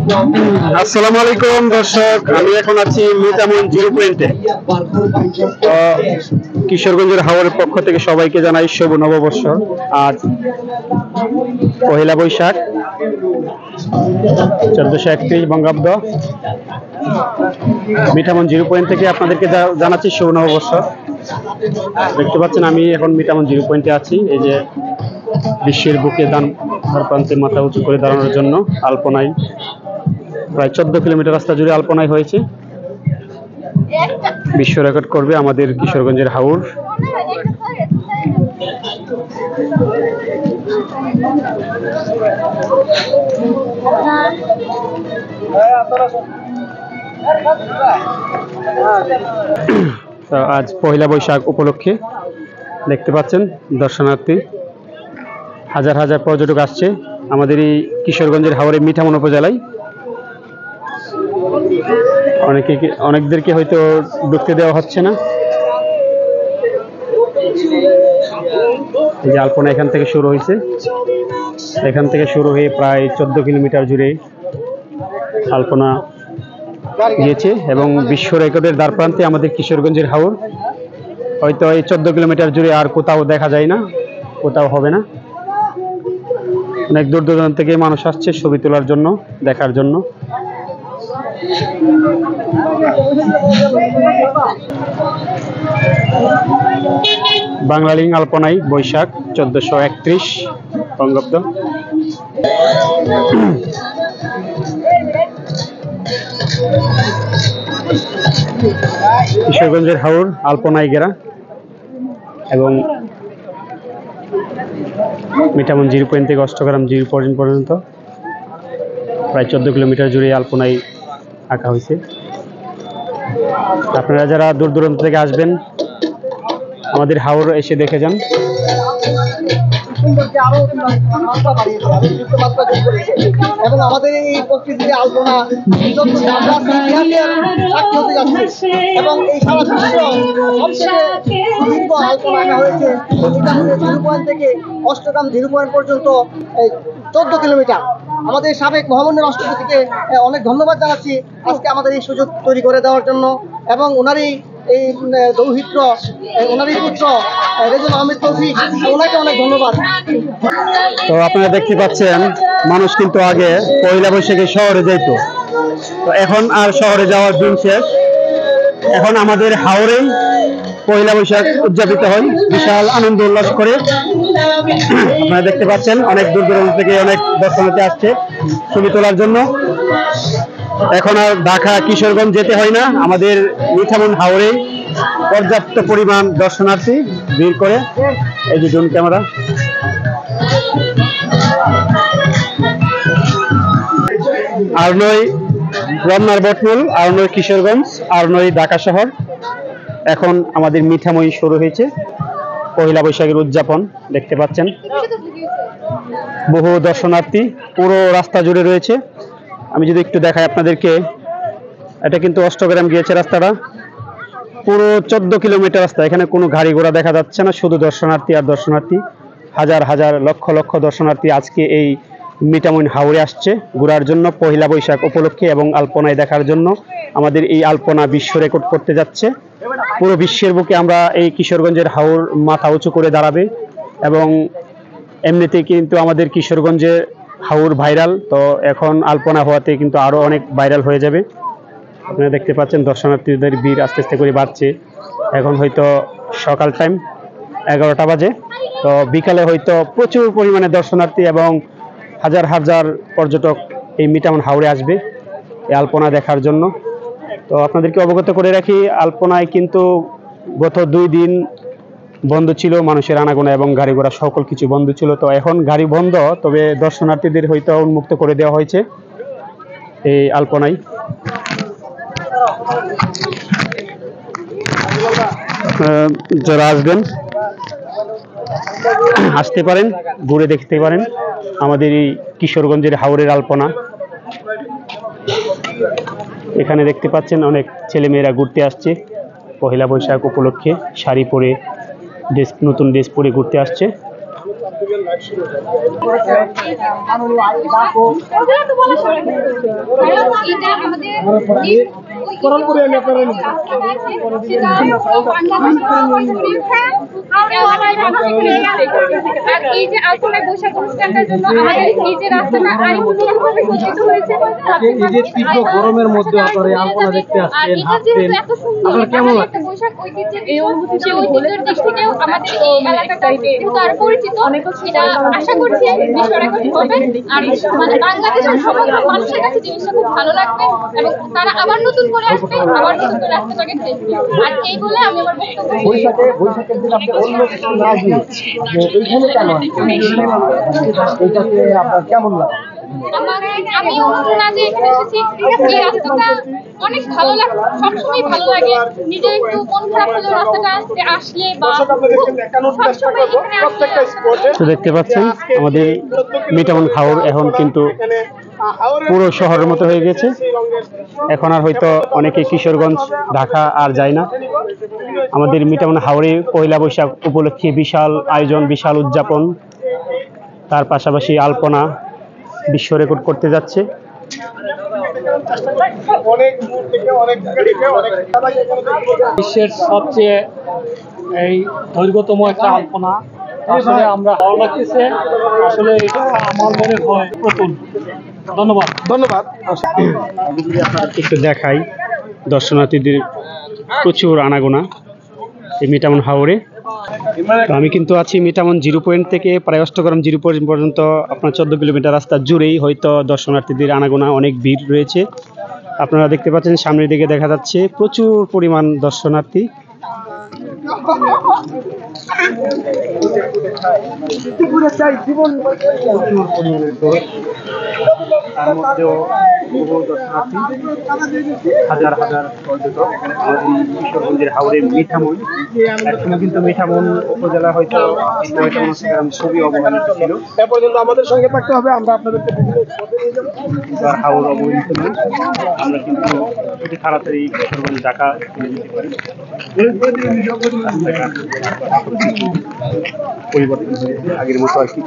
আসসালামু আলাইকুম দর্শক, আমি এখন আছি মিঠামইন জিরো পয়েন্টে। কিশোরগঞ্জের হাওরের পক্ষ থেকে সবাইকে জানাই শুভ নববর্ষ। আজ পহেলা বৈশাখ 1431 বঙ্গাব্দ। মিঠামইন জিরো পয়েন্ট থেকে আপনাদেরকে জানাচ্ছি শুভ নববর্ষ। দেখতে পাচ্ছেন আমি এখন মিঠামইন জিরো পয়েন্টে আছি। এই যে বিশ্বের বুকে ধার প্রান্তে মাথা উঁচু করে দাঁড়ানোর জন্য আলপনায় প্রায় 14 কিলোমিটার রাস্তা জুড়ে আলপনায় হয়েছে। বিশ্ব রেকর্ড করবে আমাদের কিশোরগঞ্জের হাওর। আজ পহেলা বৈশাখ উপলক্ষে দেখতে পাচ্ছেন দর্শনার্থী হাজার হাজার পর্যটক আসছে আমাদের এই কিশোরগঞ্জের হাওরের মিঠামইন উপজেলায়। অনেকদেরকে হয়তো ঢুকতে দেওয়া হচ্ছে না। এই যে আলপনা এখান থেকে শুরু হয়েছে, এখান থেকে শুরু হয়ে প্রায় 14 কিলোমিটার জুড়ে আলপনা গিয়েছে এবং বিশ্ব রেকর্ডের দ্বার প্রান্তে আমাদের কিশোরগঞ্জের হাওর। হয়তো এই 14 কিলোমিটার জুড়ে আর কোথাও দেখা যায় না, কোথাও হবে না। অনেক দূর দূরান্ত থেকে মানুষ আসছে ছবি তোলার জন্য, দেখার জন্য। বাংলালিং আলপনাই বৈশাখ 1431 বঙ্গাব্দ। কিশোরগঞ্জের হাওর আলপনাই ঘেরা এবং মিঠামইন জিরো পয়েন্ট থেকে অষ্টগ্রাম জিরো পয়েন্ট পর্যন্ত প্রায় 14 কিলোমিটার জুড়ে আলপনাই আঁকা হয়েছে। আপনারা যারা দূর দূরান্ত থেকে আসবেন আমাদের হাওর এসে দেখে যান। এবং আমাদের এই প্রকৃতির আলপনা এবং এই সারা সবচেয়ে সুদীর্ঘ আলপনা আঁকা হয়েছে জিরো পয়েন্ট থেকে অষ্টগ্রাম জিরো পয়েন্ট পর্যন্ত 14 কিলোমিটার। আমাদের সাবেক মহামান্য রাষ্ট্রপতিকে অনেক ধন্যবাদ জানাচ্ছি আজকে আমাদের এই সুযোগ তৈরি করে দেওয়ার জন্য, এবং ওনারই এই দৌহিত্র ওনারই পুত্র রেজাউল আহমেদ তৌফিক, ওনাকে অনেক ধন্যবাদ। তো আপনারা দেখতে পাচ্ছেন মানুষ কিন্তু আগে পয়লা বৈশাখে শহরে যেত, তো এখন আর শহরে যাওয়ার দিন শেষ। এখন আমাদের হাওরেই পয়লা বৈশাখ উদযাপিত হয় বিশাল আনন্দ উল্লাস করে। আপনারা দেখতে পাচ্ছেন অনেক দূর দূরান্ত থেকে অনেক দর্শনার্থী আসছে ছবি তোলার জন্য। এখন আর ঢাকা কিশোরগঞ্জ যেতে হয় না, আমাদের মিঠামইন হাওরে পর্যাপ্ত পরিমাণ দর্শনার্থী ভিড় করে। এই যে ড্রোন ক্যামেরা। আর নয় রমনার বটমূল, আর নয় কিশোরগঞ্জ, আর নয় ঢাকা শহর। এখন আমাদের মিঠামইন শুরু হয়েছে পহেলা বৈশাখের উদযাপন। দেখতে পাচ্ছেন বহু দর্শনার্থী পুরো রাস্তা জুড়ে রয়েছে। আমি যদি একটু দেখাই আপনাদেরকে, এটা কিন্তু অষ্টগ্রাম গিয়েছে রাস্তাটা, পুরো 14 কিলোমিটার রাস্তা। এখানে কোনো গাড়ি ঘোড়া দেখা যাচ্ছে না, শুধু দর্শনার্থী আর দর্শনার্থী। হাজার হাজার লক্ষ লক্ষ দর্শনার্থী আজকে এই মিঠামইন হাওরে আসছে ঘোরার জন্য পহেলা বৈশাখ উপলক্ষে এবং আলপনায় দেখার জন্য। আমাদের এই আলপনা বিশ্ব রেকর্ড করতে যাচ্ছে। পুরো বিশ্বের বুকে আমরা এই কিশোরগঞ্জের হাওর মাথা উঁচু করে দাঁড়াবে, এবং এমনিতে কিন্তু আমাদের কিশোরগঞ্জের হাওর ভাইরাল, তো এখন আলপনা হওয়াতে কিন্তু আরো অনেক ভাইরাল হয়ে যাবে। আপনারা দেখতে পাচ্ছেন দর্শনার্থীদের ভিড় আস্তে আস্তে করে বাড়ছে। এখন হয়তো সকাল টাইম 11টা বাজে, তো বিকালে হয়তো প্রচুর পরিমাণে দর্শনার্থী এবং হাজার হাজার পর্যটক এই মিঠামইন হাওরে আসবে এই আলপনা দেখার জন্য। তো আপনাদেরকে অবগত করে রাখি, আলপনায় কিন্তু গত 2 দিন বন্ধ ছিল, মানুষের আনাগোনা এবং গাড়ি ঘোড়া সকল কিছু বন্ধ ছিল। তো এখন গাড়ি বন্ধ, তবে দর্শনার্থীদের হয়তো উন্মুক্ত করে দেওয়া হয়েছে এই আলপনায়। যারা আসবেন আসতে পারেন, ঘুরে দেখতে পারেন আমাদের এই কিশোরগঞ্জের হাওরের আলপনা। এখানে দেখতে পাচ্ছেন অনেক ছেলেমেয়েরা ঘুরতে আসছে পহেলা বৈশাখ উপলক্ষে, শাড়ি পরে নতুন ড্রেস পরে ঘুরতে আসছে। মাননীয় আইন ডাক ও এই যে আলপনায় বৈশাখ অনুষ্ঠানটার জন্য আমাদের এই যে রাস্তাটা আরেকটু নতুনভাবে সজ্জিত হয়েছে। এই যে তীব্র গরমের মধ্যে আপনারা এই আলপনা দেখতে আসছেন, হাঁটছেন, আপনার কেমন লাগে? বৈশাখ ঐতিহ্যের ঐতিহ্যের দিক থেকেও আমাদের এই এলাকাটা কিন্তু আরো পরিচিত। এটা আশা করছি বিষয়টা এখন হবে, আর মানে বাংলাদেশের সমগ্র মানুষের কাছে জিনিসটা খুব ভালো লাগবে এবং তারা আবার নতুন করে আসবে, আবার নতুন করে রাস্তাটাকে দেখবে। আর এই বলে আমি আমার বক্তব্য বৈশাখের দিন আপনি অন্য কিছু না দিয়ে আপনি এইখানে কেন আসছেন? এইটাতে আপনার কেমন লাগে? আমি অন্য না যে এখানে এসেছি, এই রাস্তাটা অনেক ভালো লাগে, সবসময় ভালো লাগে। নিজের একটু মন খারাপ হলেও রাস্তাটা আসলে বা সবসময় এখানে আসলে তো দেখতে পাচ্ছেন আমাদের মিঠামন হাওর এখন কিন্তু পুরো শহরের মতো হয়ে গেছে। এখন আর হয়তো অনেকে কিশোরগঞ্জ, ঢাকা আর যায় না। আমাদের মিঠামন হাওরে পয়লা বৈশাখ উপলক্ষে বিশাল আয়োজন, বিশাল উদযাপন, তার পাশাপাশি আলপনা বিশ্ব রেকর্ড করতে যাচ্ছে। বিশ্বের সবচেয়ে এই দৈর্ঘ্যতম একটা আলপনা, আসলে আমরা ভালো লাগতেছে। আসলে এটা আমার মনে হয় প্রথম। ধন্যবাদ। আমি যদি আপনাদেরকে একটু দেখাই, দর্শনার্থীদের প্রচুর আনাগোনা এই মিঠামন হাওরে। তো আমি কিন্তু আছি মিঠামন 0 পয়েন্ট থেকে প্রায় অষ্টগ্রাম 0 পয়েন্ট পর্যন্ত আপনার 14 কিলোমিটার রাস্তা জুড়েই হয়তো দর্শনার্থীদের আনাগোনা, অনেক ভিড় রয়েছে। আপনারা দেখতে পাচ্ছেন সামনের দিকে দেখা যাচ্ছে প্রচুর পরিমাণ দর্শনার্থী। তার মধ্যেও বহু দর্শনার্থী, হাজার হাজার পর্যটক আমাদের কিশোরগঞ্জের হাওড়ে মিঠামন। একসময় কিন্তু মিঠামন উপজেলা হয়তো খুবই অবহেলিত ছিল। এ পর্যন্ত আমাদের সঙ্গে থাকতে হবে, আমরা আপনাদেরকে আর হাওড় অবহেলিত নয়, আমরা কিন্তু অতি তাড়াতাড়ি কিশোরগঞ্জ ঢাকা চলে যেতে পারি। পরিবর্তন হয়েছে, আগের মতো আর কি।